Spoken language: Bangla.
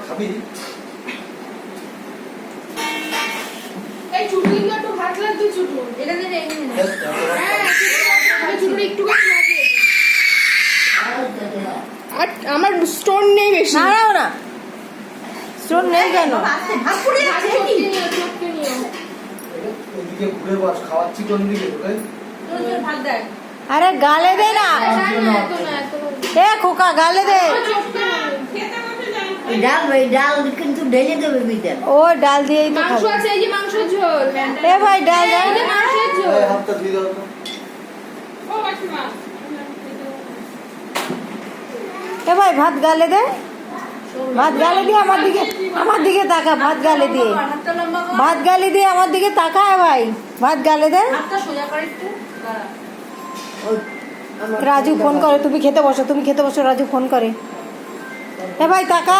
খাবি আমার স্টোন নেই বেশি। নাড়াও না, স্টোন নেই কেন? ঘুরে বস, খাওয়াচ্ছি কোন দিকে? আরে গালে দে না, এ খোকা গালে দে। ডাল কিন্তু ঢেলে দেবে ভিতরে। ও ডাল দিয়েই তো মাংস খাবে। আছে, এই যে মাংসের ঝোল। এ ভাই ডাল দাও। এই যে মাংসের ঝোল। হাতটা দিয়ে দাও তো। এ ভাই ভাত গালে দে, ভাত গালে দিয়ে আমার দিকে তাকা। ভাত গালে দিয়ে, ভাত গালে দিয়ে আমার দিকে তাকা। ভাই ভাত গালে দে। রাজু ফোন করে, তুমি খেতে বসো, তুমি খেতে বসো। রাজু ফোন করে। এ ভাই তাকা।